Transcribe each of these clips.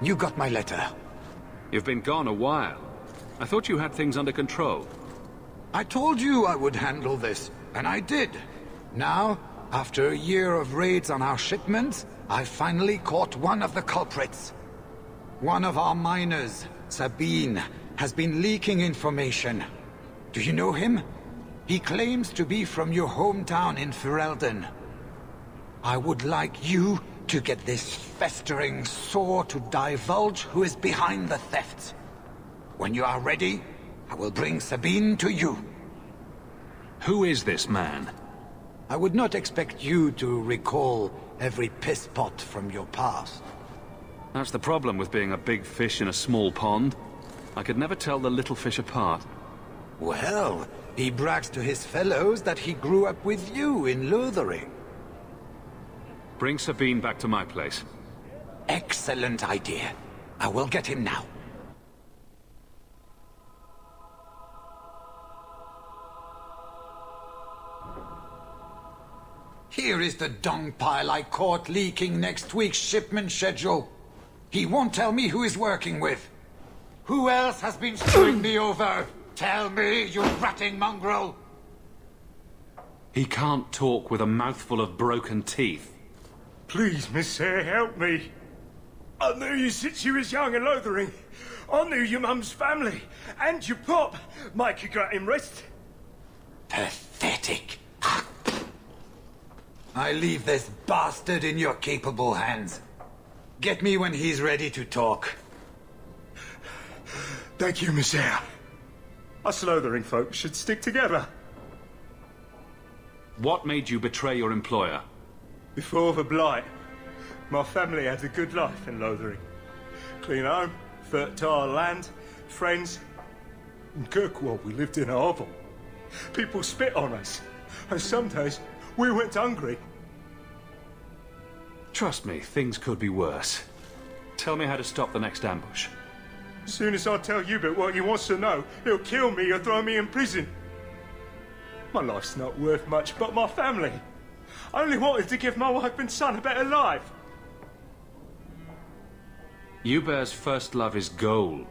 You got my letter. You've been gone a while. I thought you had things under control. I told you I would handle this, and I did. Now, after a year of raids on our shipments, I finally caught one of the culprits. One of our miners, Sabine, has been leaking information. Do you know him? He claims to be from your hometown in Ferelden. I would like you to get this festering sore to divulge who is behind the thefts. When you are ready, I will bring Sabine to you. Who is this man? I would not expect you to recall every piss pot from your past. That's the problem with being a big fish in a small pond. I could never tell the little fish apart. Well, he brags to his fellows that he grew up with you in Lothering. Bring Sabine back to my place. Excellent idea. I will get him now. Here is the dung pile I caught leaking next week's shipment schedule. He won't tell me who he's working with. Who else has been screwing me over? Tell me, you ratting mongrel! He can't talk with a mouthful of broken teeth. Please, Miss Sarah, help me. I knew you since you was young and Lothering. I knew your mum's family, and your pop. Mike, you got him rest. Pathetic. I leave this bastard in your capable hands. Get me when he's ready to talk. Thank you, Miss Sarah. Us Lothering folks should stick together. What made you betray your employer? Before the Blight, my family had a good life in Lothering. Clean home, fertile land, friends. In Kirkwall, we lived in a hovel. People spit on us, and some days we went hungry. Trust me, things could be worse. Tell me how to stop the next ambush. As soon as I tell Hubert what he wants to know, he'll kill me or throw me in prison. My life's not worth much, but my family. I only wanted to give my wife and son a better life. Hubert's first love is gold.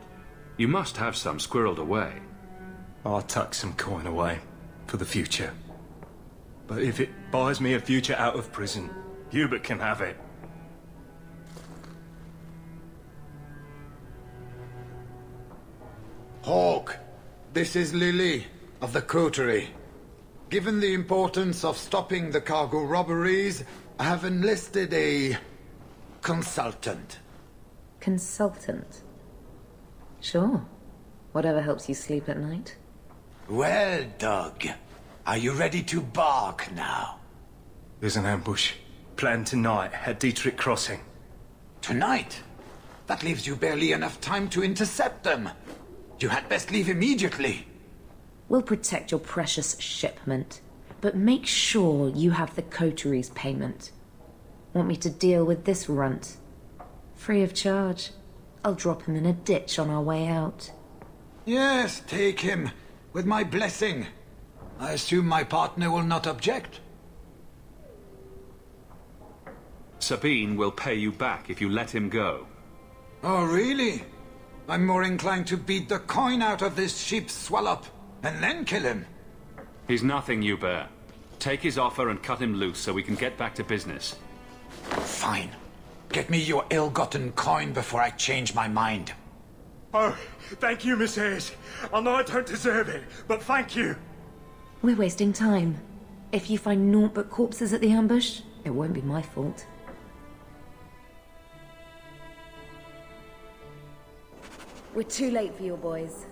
You must have some squirreled away. I'll tuck some coin away for the future. But if it buys me a future out of prison, Hubert can have it. Hawk, this is Lily of the Coterie. Given the importance of stopping the cargo robberies, I have enlisted a consultant. Consultant? Sure. Whatever helps you sleep at night. Well, Doug, are you ready to bark now? There's an ambush planned tonight at Dietrich Crossing. Tonight? That leaves you barely enough time to intercept them. You had best leave immediately. We'll protect your precious shipment, but make sure you have the coterie's payment. Want me to deal with this runt? Free of charge. I'll drop him in a ditch on our way out. Yes, take him, with my blessing. I assume my partner will not object. Sabine will pay you back if you let him go. Oh, really? I'm more inclined to beat the coin out of this sheep's swallow and then kill him. He's nothing, Hubert. Take his offer and cut him loose so we can get back to business. Fine. Get me your ill-gotten coin before I change my mind. Oh, thank you, Miss Ayres. I know I don't deserve it, but thank you. We're wasting time. If you find naught but corpses at the ambush, it won't be my fault. We're too late for your boys,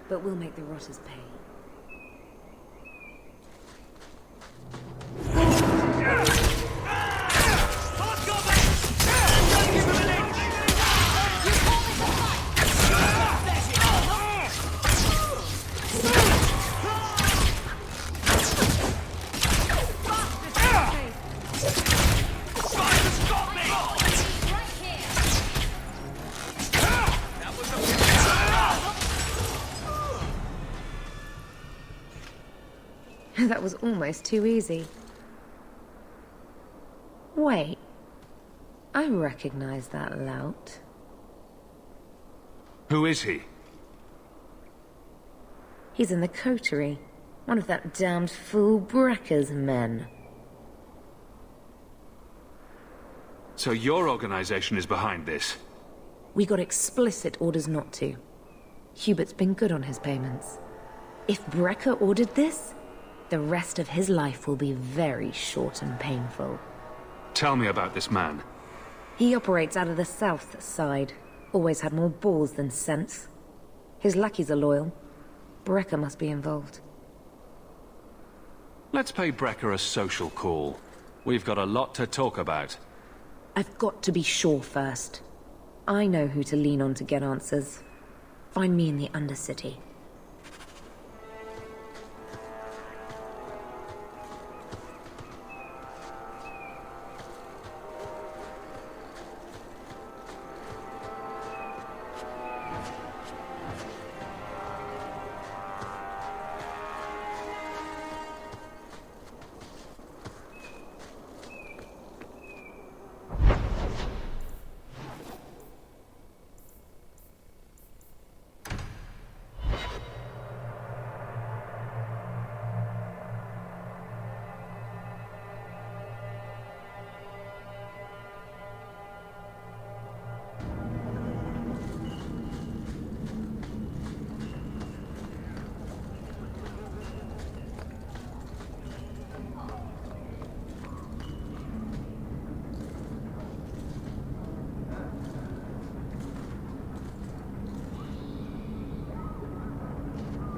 but we'll make the rotters pay. That was almost too easy. Wait. I recognize that lout. Who is he? He's in the coterie. One of that damned fool Brecker's men. So your organization is behind this? We got explicit orders not to. Hubert's been good on his payments. If Brecker ordered this, the rest of his life will be very short and painful. Tell me about this man. He operates out of the south side. Always had more balls than sense. His lackeys are loyal. Brecker must be involved. Let's pay Brecker a social call. We've got a lot to talk about. I've got to be sure first. I know who to lean on to get answers. Find me in the Undercity.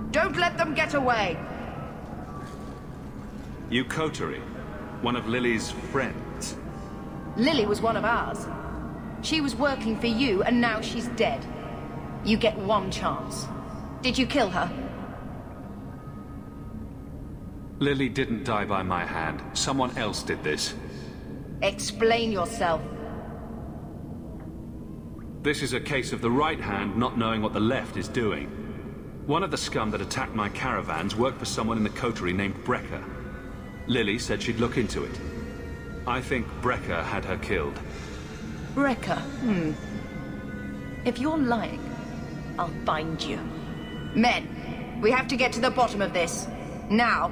Don't let them get away! You coterie? One of Lily's friends? Lily was one of ours. She was working for you, and now she's dead. You get one chance. Did you kill her? Lily didn't die by my hand. Someone else did this. Explain yourself. This is a case of the right hand not knowing what the left is doing. One of the scum that attacked my caravans worked for someone in the coterie named Brecker. Lily said she'd look into it. I think Brecker had her killed. Brecker? If you're lying, I'll find you. Men, we have to get to the bottom of this. Now.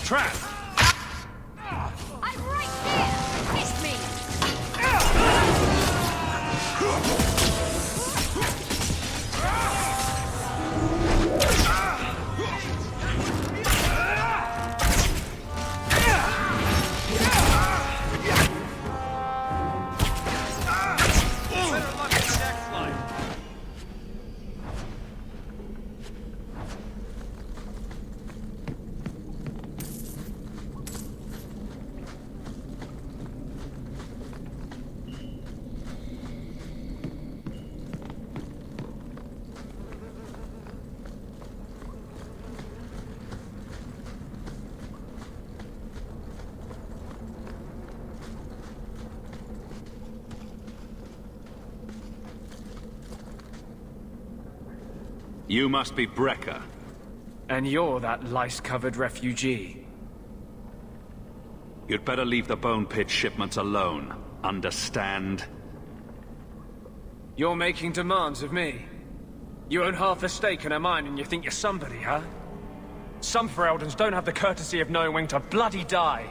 Trap! I'm right here! Miss me! Better luck at the next line. You must be Brecker. And you're that lice-covered refugee. You'd better leave the Bone Pit shipments alone. Understand? You're making demands of me. You own half a stake in a mine and you think you're somebody, huh? Some Fereldans don't have the courtesy of knowing when to bloody die.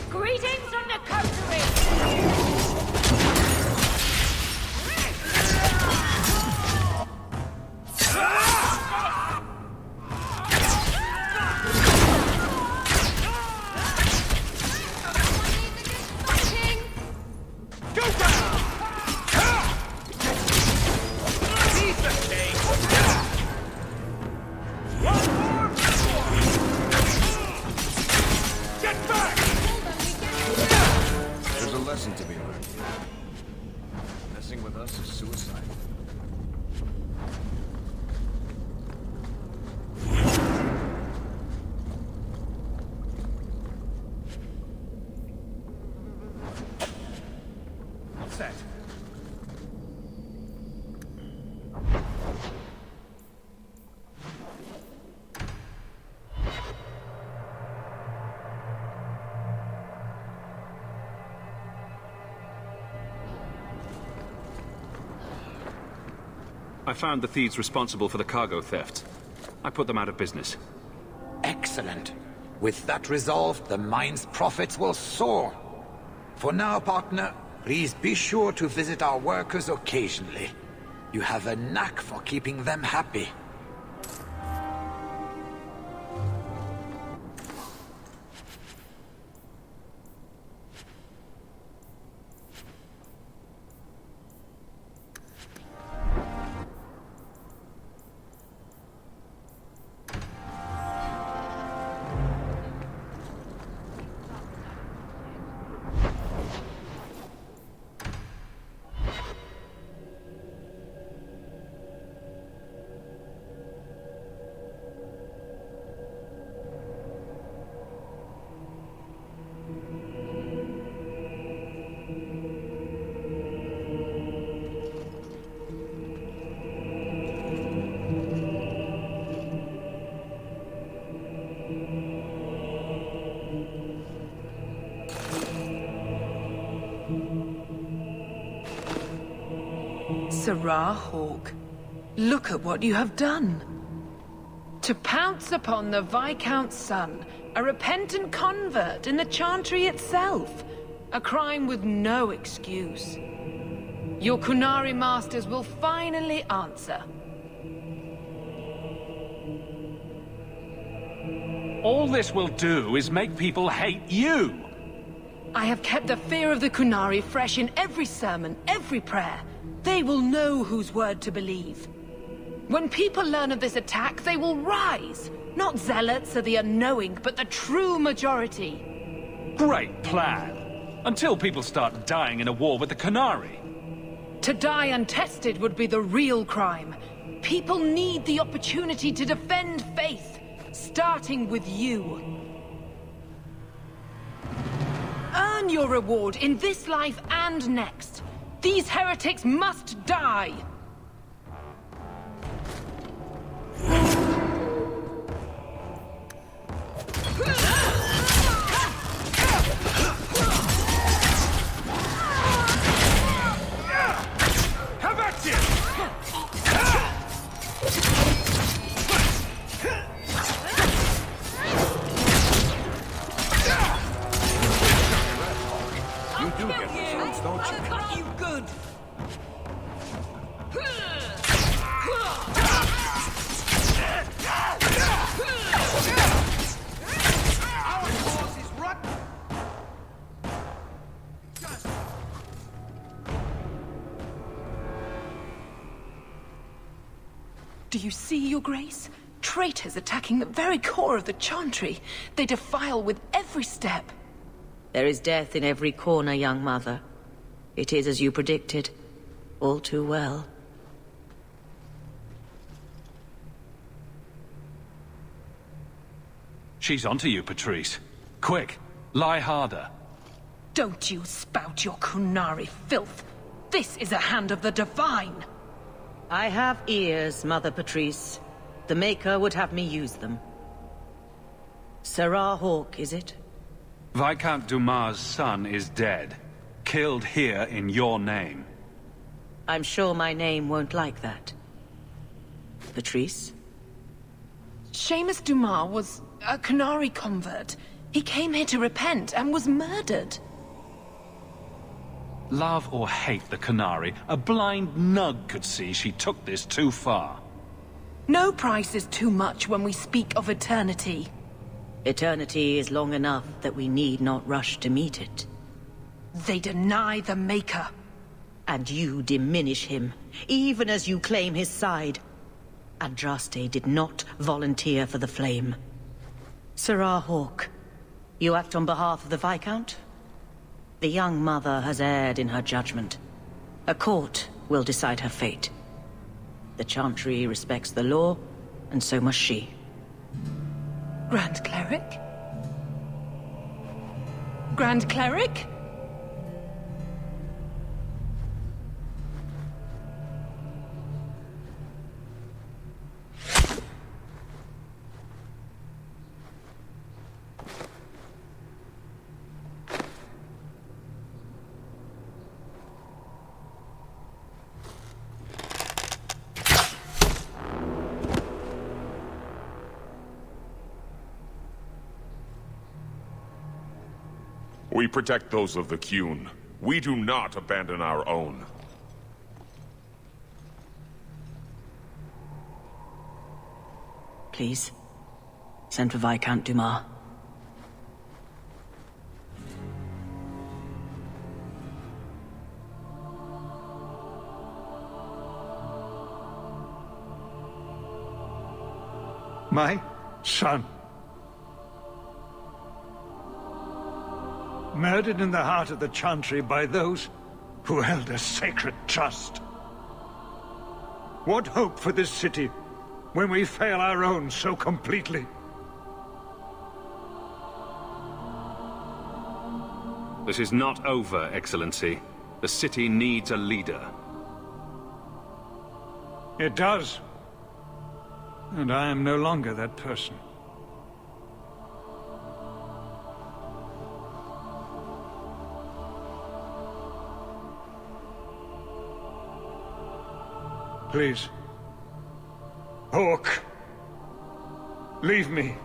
Greetings from the coterie! To be learned. Messing with us is suicide. Set. I found the thieves responsible for the cargo theft. I put them out of business. Excellent. With that resolved, the mine's profits will soar. For now, partner, please be sure to visit our workers occasionally. You have a knack for keeping them happy. S.L.Y, look at what you have done. To pounce upon the Viscount's son, a repentant convert in the Chantry itself, a crime with no excuse. Your Kunari masters will finally answer. All this will do is make people hate you! I have kept the fear of the Kunari fresh in every sermon, every prayer. They will know whose word to believe. When people learn of this attack, they will rise. Not zealots or the unknowing, but the true majority. Great plan! Until people start dying in a war with the Kunari. To die untested would be the real crime. People need the opportunity to defend faith, starting with you. Earn your reward in this life and next. These heretics must die! Have at you! You do get results, don't you? Got you good! Do you see, Your Grace? Traitors attacking the very core of the Chantry. They defile with every step. There is death in every corner, young mother. It is as you predicted. All too well. She's onto you, Patrice. Quick, lie harder. Don't you spout your Kunari filth. This is a hand of the Divine. I have ears, Mother Patrice. The Maker would have me use them. S.L.Y, is it? Viscount Dumas' son is dead. Killed here in your name. I'm sure my name won't like that. Patrice? Seamus Dumas was a Canary convert. He came here to repent and was murdered. Love or hate the Canary, a blind nug could see she took this too far. No price is too much when we speak of eternity. Eternity is long enough that we need not rush to meet it. They deny the Maker. And you diminish him, even as you claim his side. Andraste did not volunteer for the Flame. Sarah Hawke, you act on behalf of the Viscount? The young mother has erred in her judgment. A court will decide her fate. The Chantry respects the law, and so must she. Grand Cleric? Grand Cleric? We protect those of the Qun. We do not abandon our own. Please, send for Viscount Dumas. My son. Murdered in the heart of the Chantry by those who held a sacred trust. What hope for this city when we fail our own so completely? This is not over, Excellency. The city needs a leader. It does. And I am no longer that person. Please. Hawke. Leave me.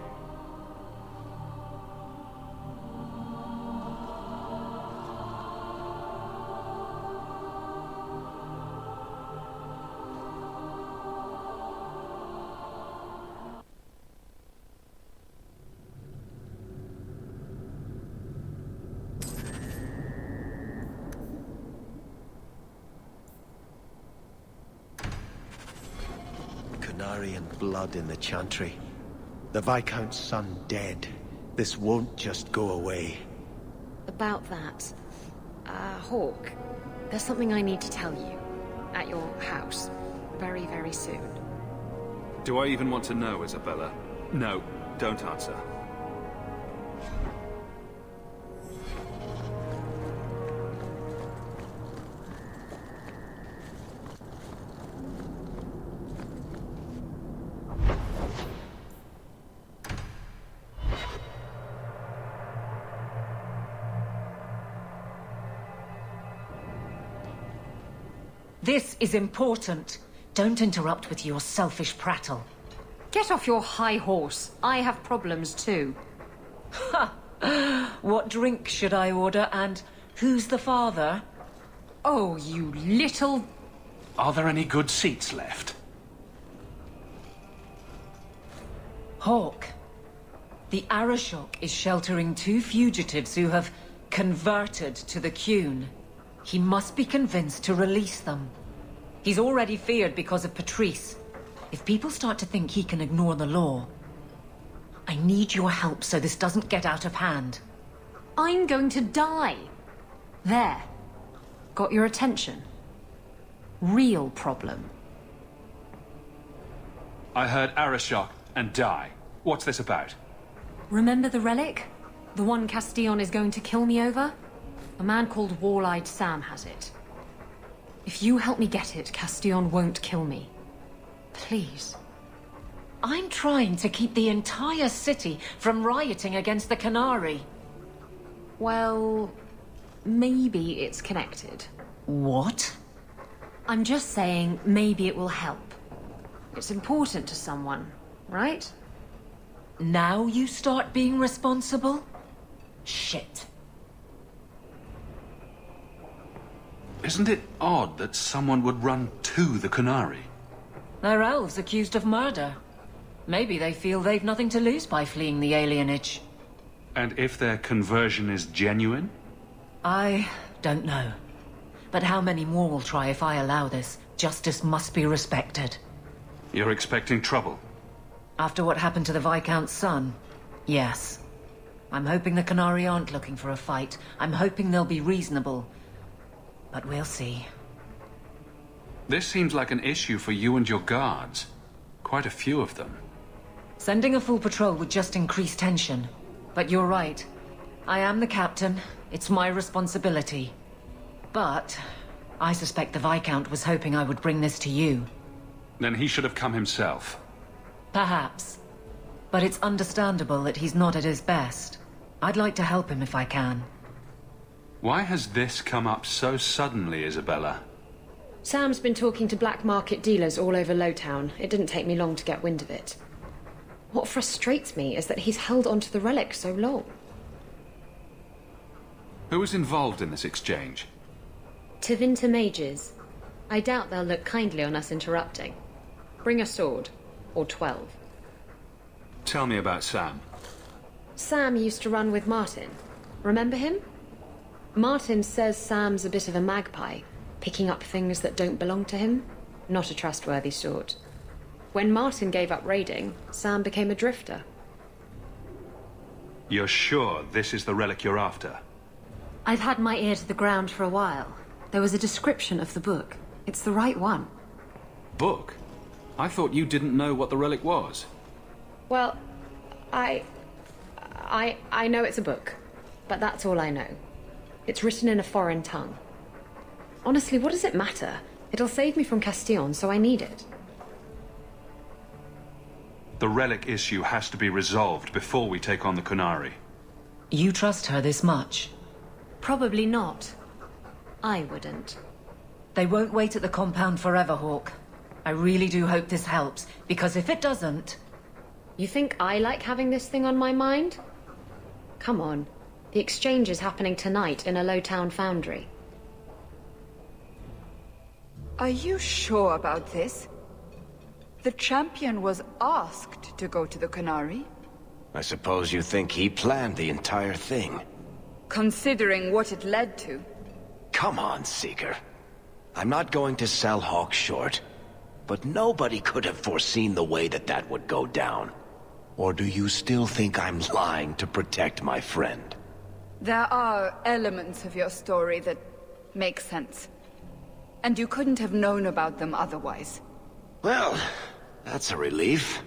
And blood in the Chantry. The Viscount's son dead. This won't just go away. About that, Hawke, there's something I need to tell you. At your house. Very, very soon. Do I even want to know, Isabella? No, don't answer. This is important. Don't interrupt with your selfish prattle. Get off your high horse. I have problems too. Ha! What drink should I order, and who's the father? Oh, you little... Are there any good seats left? Hawke. The Arashok is sheltering 2 fugitives who have converted to the Qun. He must be convinced to release them. He's already feared because of Patrice. If people start to think he can ignore the law, I need your help so this doesn't get out of hand. I'm going to die. There. Got your attention? Real problem. I heard Arashok and die. What's this about? Remember the relic? The one Castillon is going to kill me over? A man called Wall-Eyed Sam has it. If you help me get it, Castillon won't kill me. Please. I'm trying to keep the entire city from rioting against the Canary. Well, maybe it's connected. What? I'm just saying maybe it will help. It's important to someone, right? Now you start being responsible? Shit. Isn't it odd that someone would run to the Canary? They're elves accused of murder. Maybe they feel they've nothing to lose by fleeing the alienage. And if their conversion is genuine? I don't know. But how many more will try if I allow this? Justice must be respected. You're expecting trouble? After what happened to the Viscount's son, yes. I'm hoping the Canary aren't looking for a fight. I'm hoping they'll be reasonable. But we'll see. This seems like an issue for you and your guards. Quite a few of them. Sending a full patrol would just increase tension. But you're right. I am the captain. It's my responsibility. But I suspect the Viscount was hoping I would bring this to you. Then he should have come himself. Perhaps. But it's understandable that he's not at his best. I'd like to help him if I can. Why has this come up so suddenly, Isabella? Sam's been talking to black market dealers all over Lowtown. It didn't take me long to get wind of it. What frustrates me is that he's held onto the relic so long. Who was involved in this exchange? Tevinter mages. I doubt they'll look kindly on us interrupting. Bring a sword. Or 12. Tell me about Sam. Sam used to run with Martin. Remember him? Martin says Sam's a bit of a magpie, picking up things that don't belong to him. Not a trustworthy sort. When Martin gave up raiding, Sam became a drifter. You're sure this is the relic you're after? I've had my ear to the ground for a while. There was a description of the book. It's the right one. Book? I thought you didn't know what the relic was. Well, I know it's a book, but that's all I know. It's written in a foreign tongue. Honestly, what does it matter? It'll save me from Castillon, so I need it. The relic issue has to be resolved before we take on the Canary. You trust her this much? Probably not. I wouldn't. They won't wait at the compound forever, Hawk. I really do hope this helps, because if it doesn't... You think I like having this thing on my mind? Come on. The exchange is happening tonight in a Lowtown foundry. Are you sure about this? The champion was asked to go to the Canary. I suppose you think he planned the entire thing. Considering what it led to. Come on, Seeker. I'm not going to sell Hawk short, but nobody could have foreseen the way that would go down. Or do you still think I'm lying to protect my friend? There are elements of your story that make sense. And you couldn't have known about them otherwise. Well, that's a relief.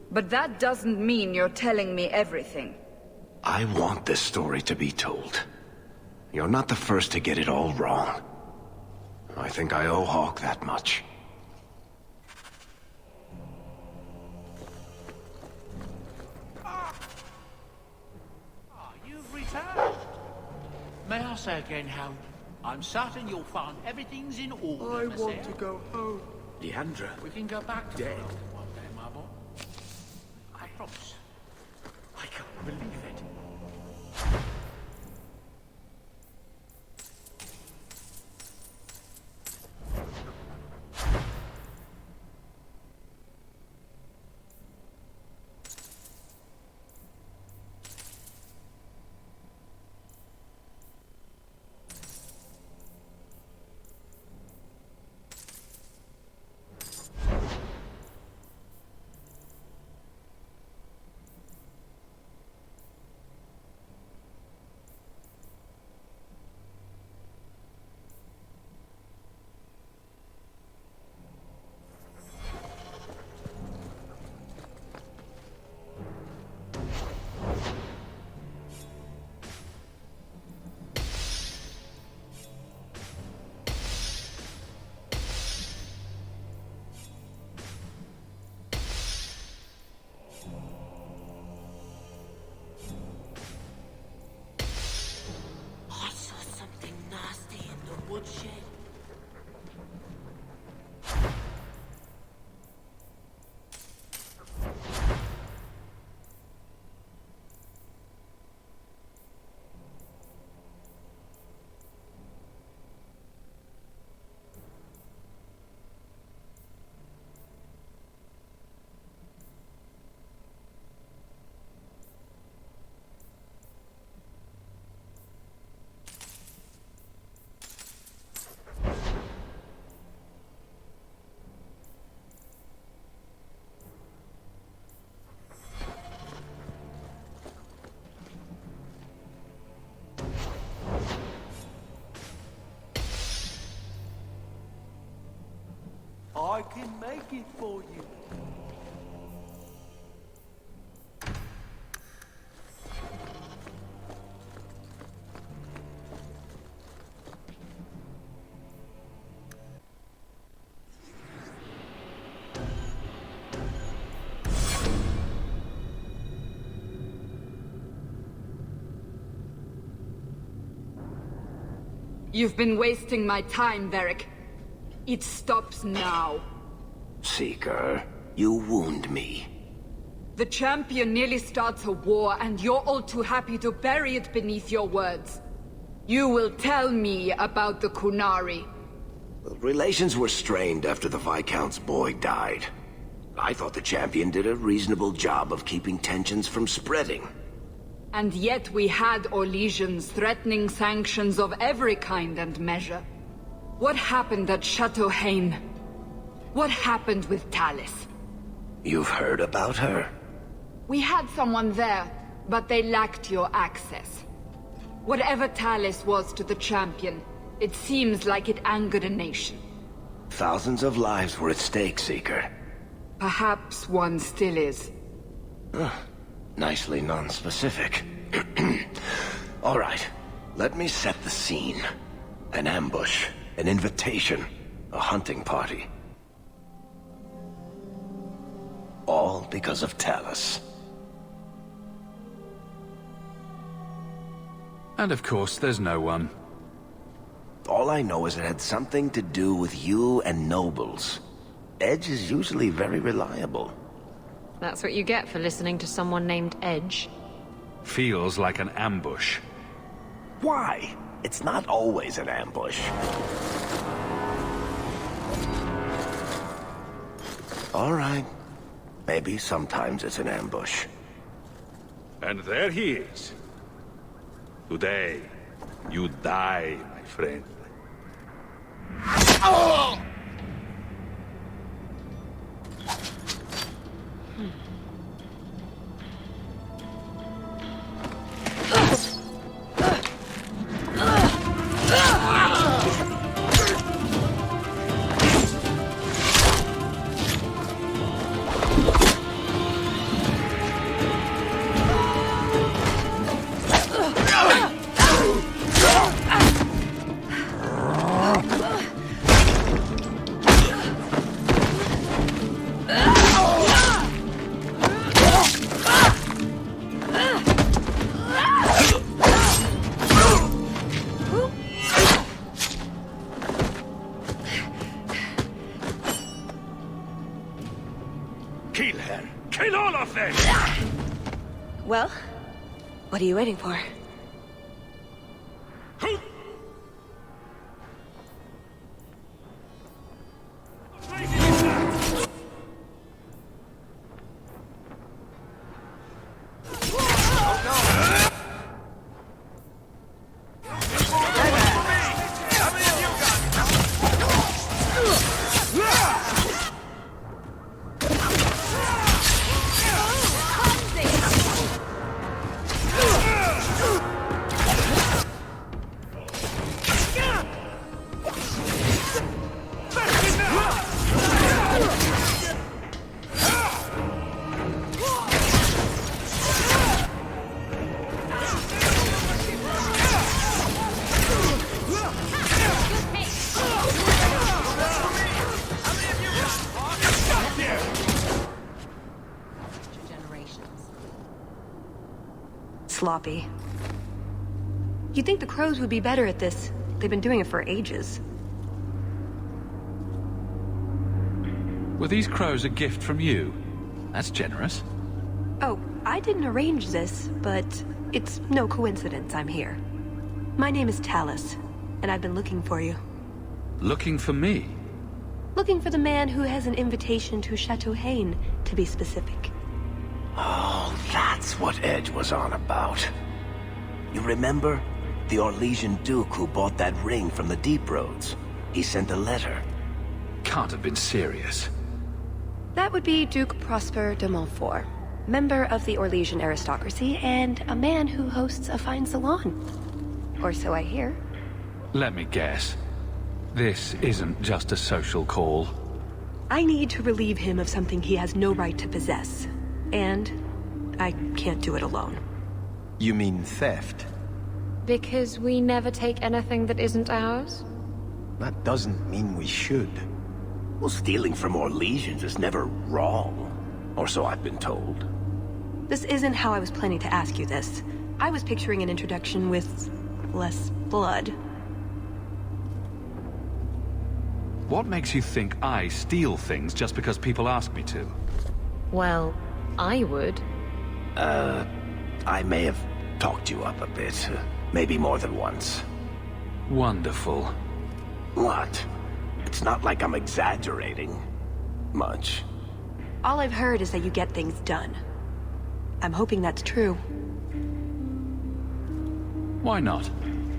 But that doesn't mean you're telling me everything. I want this story to be told. You're not the first to get it all wrong. I think I owe Hawk that much. You've returned. May I say again how I'm certain you'll find everything's in order. I want to go home. Leandra. We can go back to Dead. one day, my boy. I promise. I can't believe it. I can make it for you. You've been wasting my time, Varric. It stops now. Seeker, you wound me. The champion nearly starts a war, and you're all too happy to bury it beneath your words. You will tell me about the Qunari. Relations were strained after the Viscount's boy died. I thought the champion did a reasonable job of keeping tensions from spreading. And yet we had Orlesians threatening sanctions of every kind and measure. What happened at Chateau Hain? What happened with Talis? You've heard about her? We had someone there, but they lacked your access. Whatever Talis was to the champion, it seems like it angered a nation. Thousands of lives were at stake, Seeker. Perhaps one still is. Nicely non-specific. All right, let me set the scene. An ambush, an invitation, a hunting party. All because of Talis. And of course, there's no one. All I know is it had something to do with you and nobles. Edge is usually very reliable. That's what you get for listening to someone named Edge. Feels like an ambush. Why? It's not always an ambush. All right. Maybe sometimes it's an ambush. And there he is. Today, you die, my friend. Oh! Kill her! Kill all of them! Well, what are you waiting for? Sloppy. You'd think the crows would be better at this. They've been doing it for ages. Were these crows a gift from you? That's generous. Oh, I didn't arrange this, but it's no coincidence I'm here. My name is Talis, and I've been looking for you. Looking for me? Looking for the man who has an invitation to Chateau Hain, to be specific. Oh, that's what Edge was on about. You remember? The Orlesian Duke who bought that ring from the Deep Roads. He sent a letter. Can't have been serious. That would be Duke Prosper de Montfort, member of the Orlesian aristocracy, and a man who hosts a fine salon. Or so I hear. Let me guess. This isn't just a social call. I need to relieve him of something he has no right to possess. And I can't do it alone. You mean theft? Because we never take anything that isn't ours? That doesn't mean we should. Well, stealing from Orlesians is never wrong. Or so I've been told. This isn't how I was planning to ask you this. I was picturing an introduction with less blood. What makes you think I steal things just because people ask me to? Well, I would. I may have talked you up a bit. Maybe more than once. Wonderful. What? It's not like I'm exaggerating. Much. All I've heard is that you get things done. I'm hoping that's true. Why not?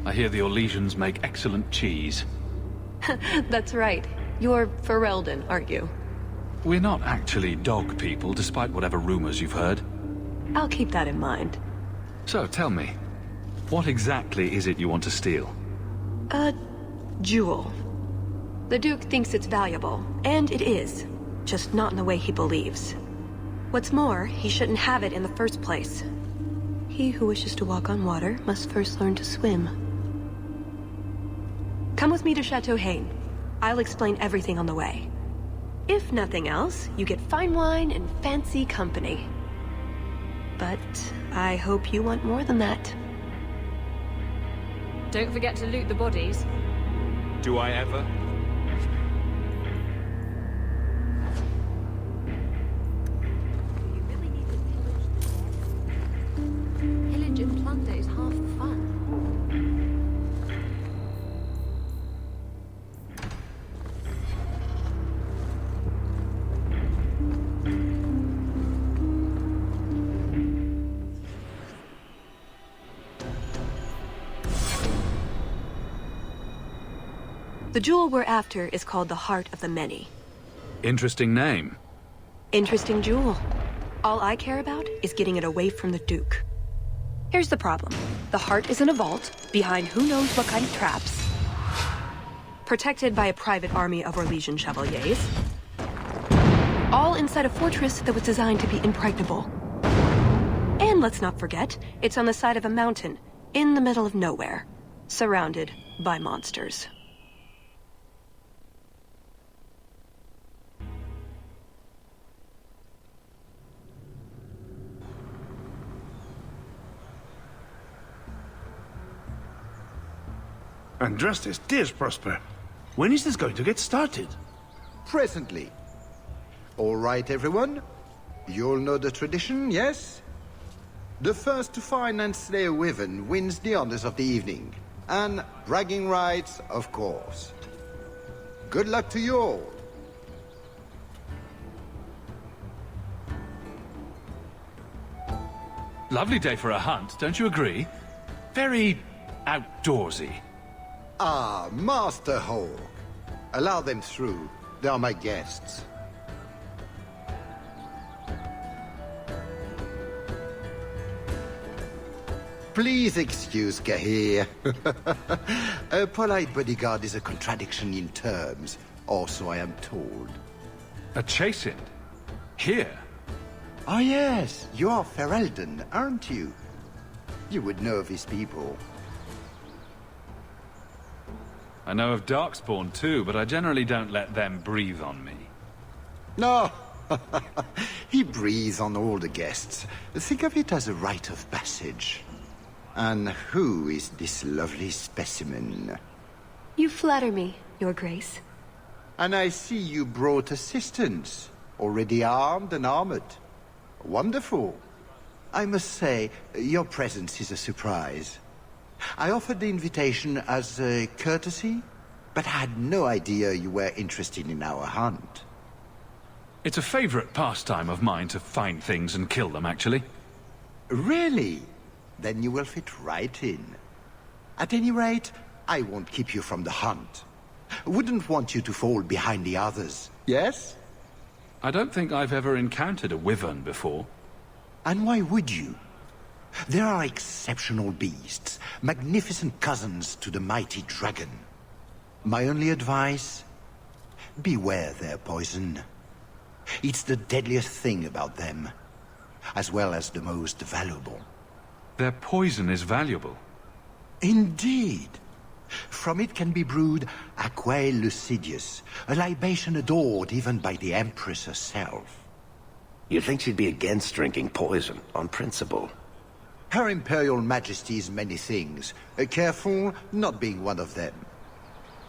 I hear the Orlesians make excellent cheese. That's right. You're Ferelden, aren't you? We're not actually dog people, despite whatever rumors you've heard. I'll keep that in mind. So, tell me, what exactly is it you want to steal? A jewel. The Duke thinks it's valuable, and it is. Just not in the way he believes. What's more, he shouldn't have it in the first place. He who wishes to walk on water must first learn to swim. Come with me to Chateau Hain. I'll explain everything on the way. If nothing else, you get fine wine and fancy company. But I hope you want more than that. Don't forget to loot the bodies. Do I ever? Pillage and plunder is half the fun. The jewel we're after is called the Heart of the Many. Interesting name. Interesting jewel. All I care about is getting it away from the Duke. Here's the problem. The heart is in a vault, behind who knows what kind of traps. Protected by a private army of Orlesian chevaliers. All inside a fortress that was designed to be impregnable. And let's not forget, it's on the side of a mountain, in the middle of nowhere, surrounded by monsters. Andrastes, dears Prosper. When is this going to get started? Presently. All right, everyone. You'll know the tradition, yes? The first to find and slay a wyvern wins the honors of the evening. And bragging rights, of course. Good luck to you all. Lovely day for a hunt, don't you agree? Very outdoorsy. Ah, Master Hawk. Allow them through. They are my guests. Please excuse Kahir. A polite bodyguard is a contradiction in terms, or so I am told. A chasing? Here? Oh yes, you are Ferelden, aren't you? You would know of his people. I know of Darkspawn too, but I generally don't let them breathe on me. No, he breathes on all the guests. Think of it as a rite of passage. And who is this lovely specimen? You flatter me, Your Grace. And I see you brought assistance, already armed and armored. Wonderful. I must say, your presence is a surprise. I offered the invitation as a courtesy, but I had no idea you were interested in our hunt. It's a favorite pastime of mine to find things and kill them, actually. Really? Then you will fit right in. At any rate, I won't keep you from the hunt. Wouldn't want you to fall behind the others, yes? I don't think I've ever encountered a wyvern before. And why would you? There are exceptional beasts, magnificent cousins to the mighty dragon. My only advice? Beware their poison. It's the deadliest thing about them, as well as the most valuable. Their poison is valuable? Indeed. From it can be brewed aquae lucidius, a libation adored even by the Empress herself. You'd think she'd be against drinking poison, on principle. Her Imperial Majesty's many things, careful not being one of them.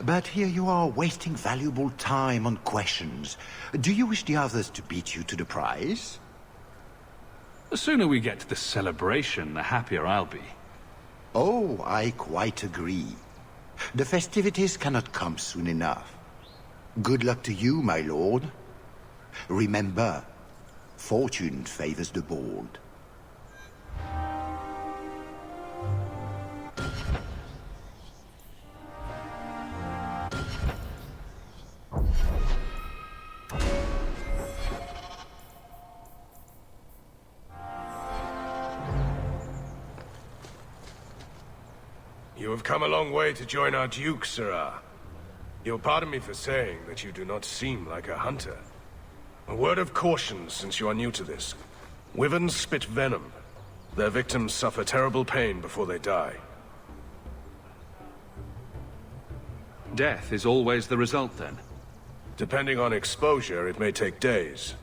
But here you are wasting valuable time on questions. Do you wish the others to beat you to the prize? The sooner we get to the celebration, the happier I'll be. Oh, I quite agree. The festivities cannot come soon enough. Good luck to you, my lord. Remember, fortune favors the bold. You have come a long way to join our Duke, Sirrah. You'll pardon me for saying that you do not seem like a hunter. A word of caution, since you are new to this. Wyverns spit venom. Their victims suffer terrible pain before they die. Death is always the result, then? Depending on exposure, it may take days.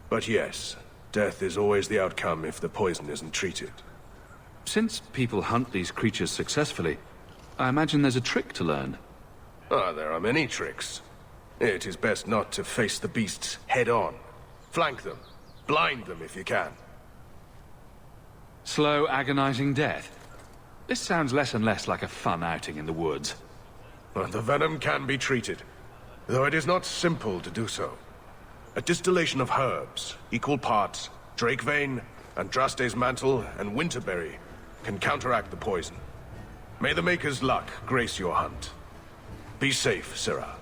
But yes, death is always the outcome if the poison isn't treated. Since people hunt these creatures successfully, I imagine there's a trick to learn. Ah, there are many tricks. It is best not to face the beasts head-on. Flank them. Blind them if you can. Slow, agonizing death. This sounds less and less like a fun outing in the woods. But the venom can be treated, though it is not simple to do so. A distillation of herbs, equal parts Drakevane, Andraste's mantle, and winterberry, can counteract the poison. May the Maker's luck grace your hunt. Be safe, Sirrah.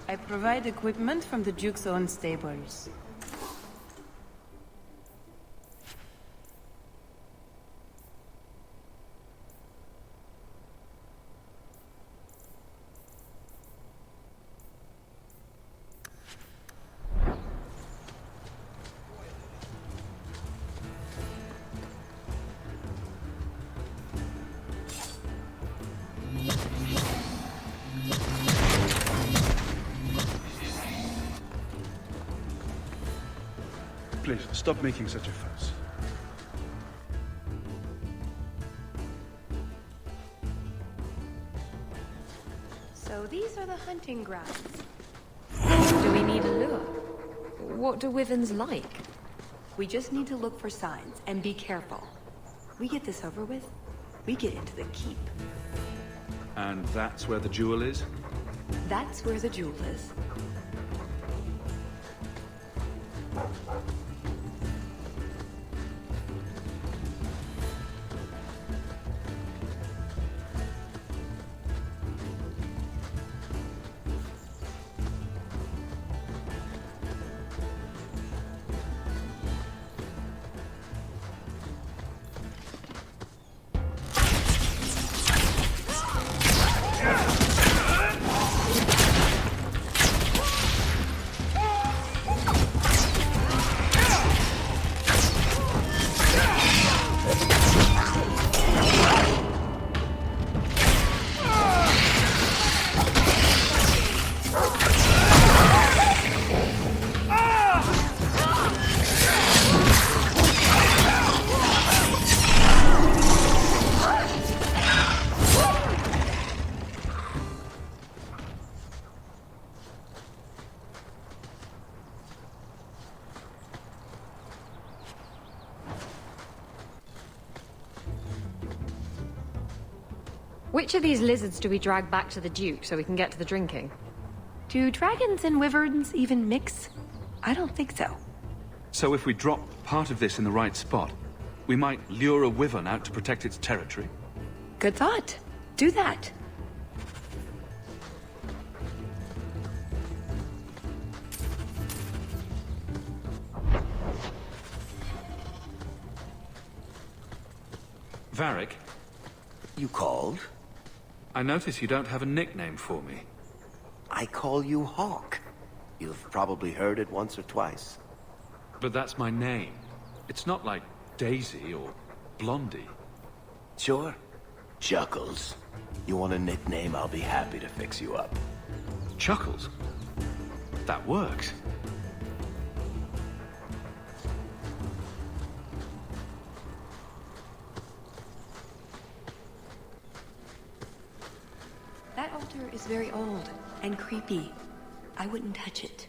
I provide equipment from the Duke's own stables. Please, stop making such a fuss. So these are the hunting grounds. Do we need a lure? What do wyverns like? We just need to look for signs and be careful. We get this over with, we get into the keep. And that's where the jewel is? That's where the jewel is. Which of these lizards do we drag back to the Duke so we can get to the drinking? Do dragons and wyverns even mix? I don't think so. So if we drop part of this in the right spot, we might lure a wyvern out to protect its territory? Good thought. Do that. Varric? You called? I notice you don't have a nickname for me. I call you Hawk. You've probably heard it once or twice. But that's my name. It's not like Daisy or Blondie. Sure. Chuckles. You want a nickname, I'll be happy to fix you up. Chuckles? That works. That altar is very old and creepy. I wouldn't touch it.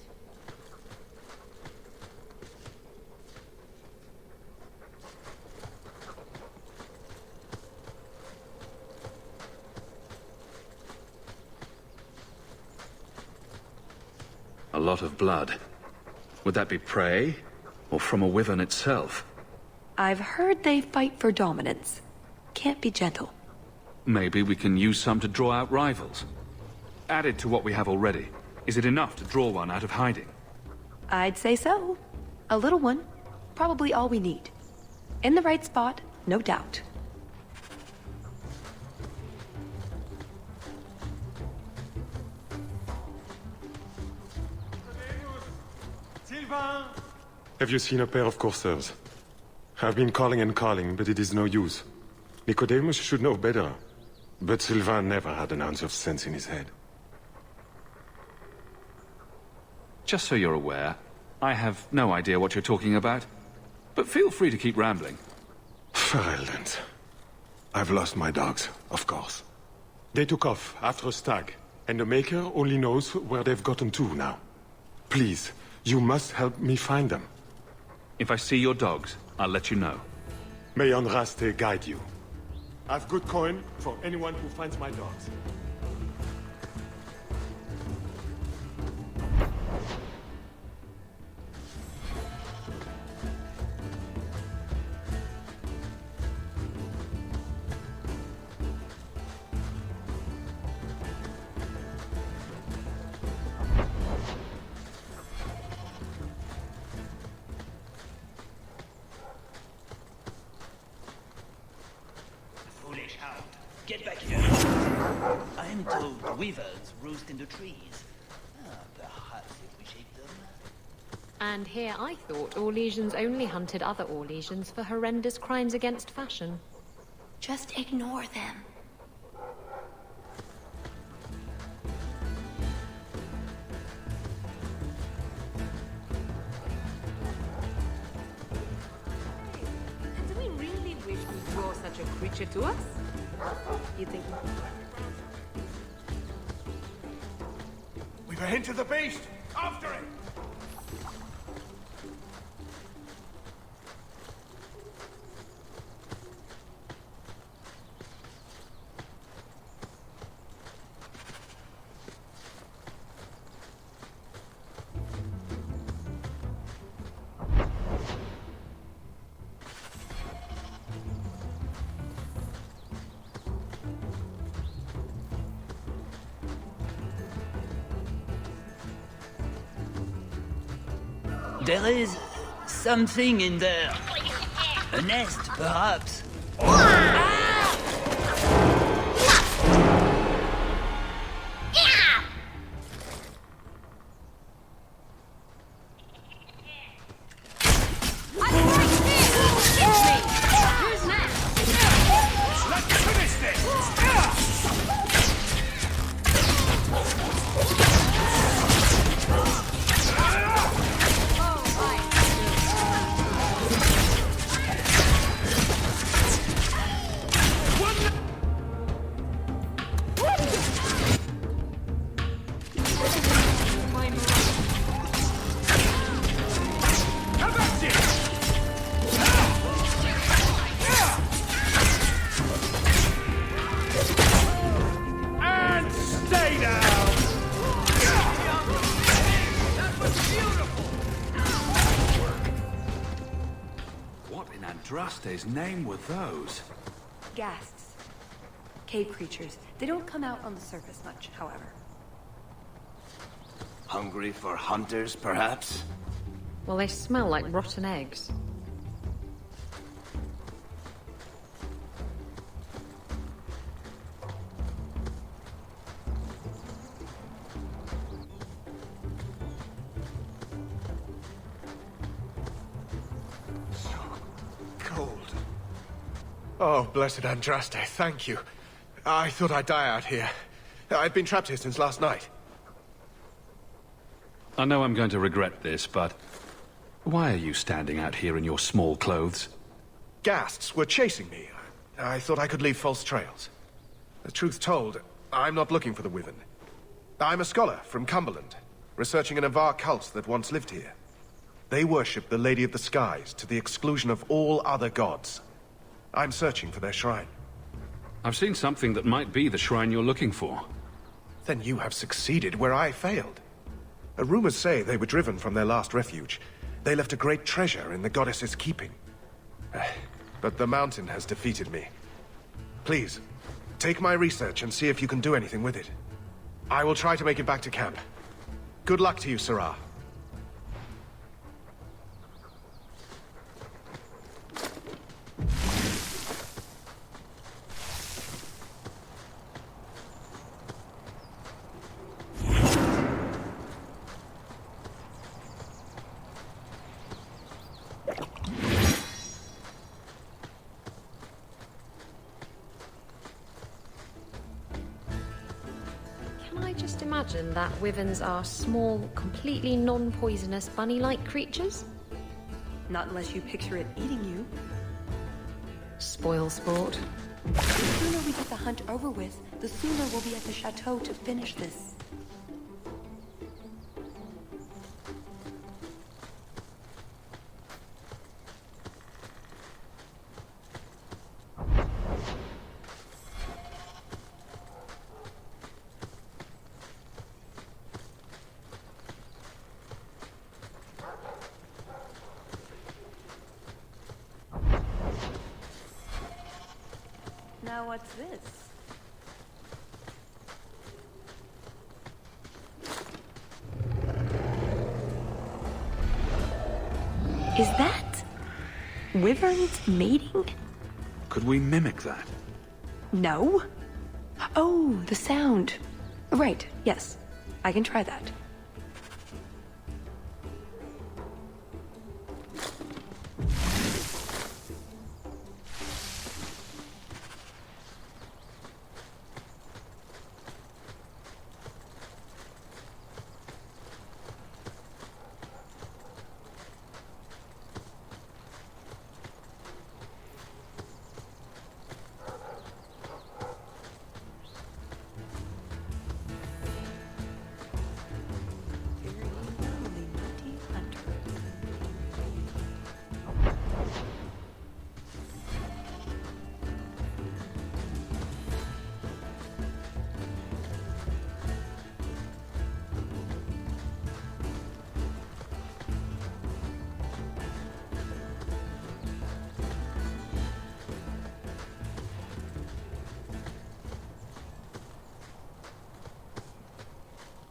A lot of blood. Would that be prey? Or from a wyvern itself? I've heard they fight for dominance. Can't be gentle. Maybe we can use some to draw out rivals. Added to what we have already, is it enough to draw one out of hiding? I'd say so. A little one. Probably all we need. In the right spot, no doubt. Have you seen a pair of coursers? I've been calling and calling, but it is no use. Nicodemus should know better. But Sylvain never had an ounce of sense in his head. Just so you're aware, I have no idea what you're talking about. But feel free to keep rambling. Ferelden. I've lost my dogs, of course. They took off after a stag, and the Maker only knows where they've gotten to now. Please, you must help me find them. If I see your dogs, I'll let you know. May Andraste guide you. I've good coin for anyone who finds my dogs. Get back here. I am told weavers roost in the trees. Perhaps if we shake them. And here I thought Orlesians only hunted other Orlesians for horrendous crimes against fashion. Just ignore them. Do we really wish to draw such a creature to us? You think... We've a hint of the beast! After it! There is something in there. A nest, perhaps. Andraste's name were those? Ghasts. Cave creatures. They don't come out on the surface much, however. Hungry for hunters, perhaps? Well, they smell like rotten eggs. Oh, blessed Andraste, thank you. I thought I'd die out here. I've been trapped here since last night. I know I'm going to regret this, but why are you standing out here in your small clothes? Ghasts were chasing me. I thought I could leave false trails. The truth told, I'm not looking for the Wyvern. I'm a scholar from Cumberland, researching an Avar cult that once lived here. They worship the Lady of the Skies to the exclusion of all other gods. I'm searching for their shrine. I've seen something that might be the shrine you're looking for. Then you have succeeded where I failed. Rumors say they were driven from their last refuge. They left a great treasure in the goddess's keeping. But the mountain has defeated me. Please, take my research and see if you can do anything with it. I will try to make it back to camp. Good luck to you, S.L.Y. Imagine that wyverns are small, completely non-poisonous, bunny-like creatures? Not unless you picture it eating you. Spoil sport. The sooner we get the hunt over with, the sooner we'll be at the chateau to finish this. Now what's this? Is that wyverns mating? Could we mimic that? No. Oh, the sound. Right, yes. I can try that.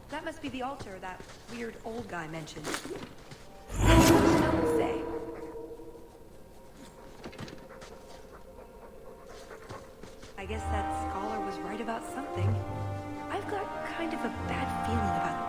That must be the altar that weird old guy mentioned. What does the stone say? I guess that scholar was right about something. I've got kind of a bad feeling about it.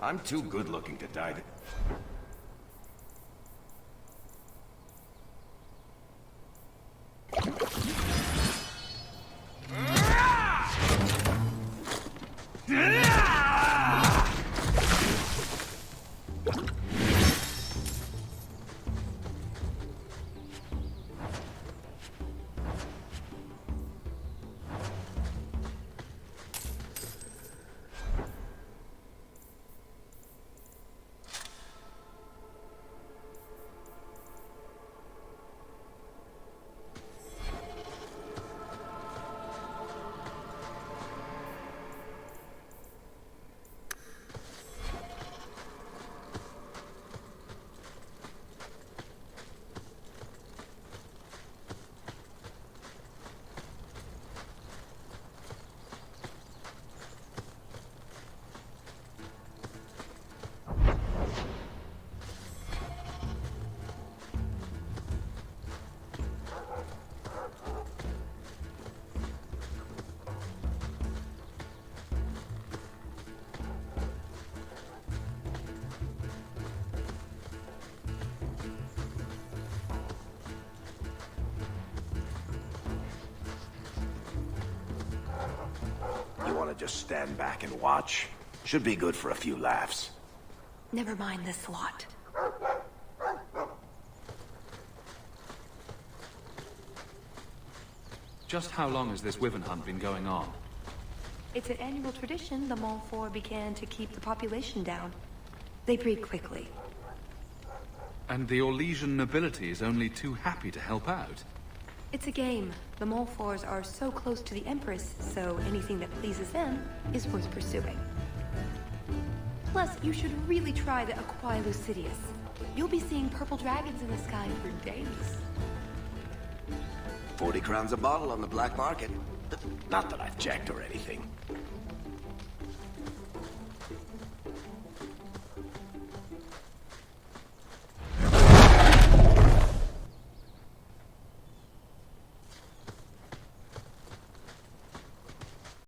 I'm too good-looking to die. You want to just stand back and watch? Should be good for a few laughs. Never mind this lot. Just how long has this wyvern hunt been going on? It's an annual tradition the Montfort began to keep the population down. They breed quickly. And the Orlesian nobility is only too happy to help out. It's a game. The Montforts are so close to the Empress, so anything that pleases them is worth pursuing. Plus, you should really try the Aquae Lucidius. You'll be seeing purple dragons in the sky for days. 40 crowns a bottle on the black market. Not that I've checked or anything.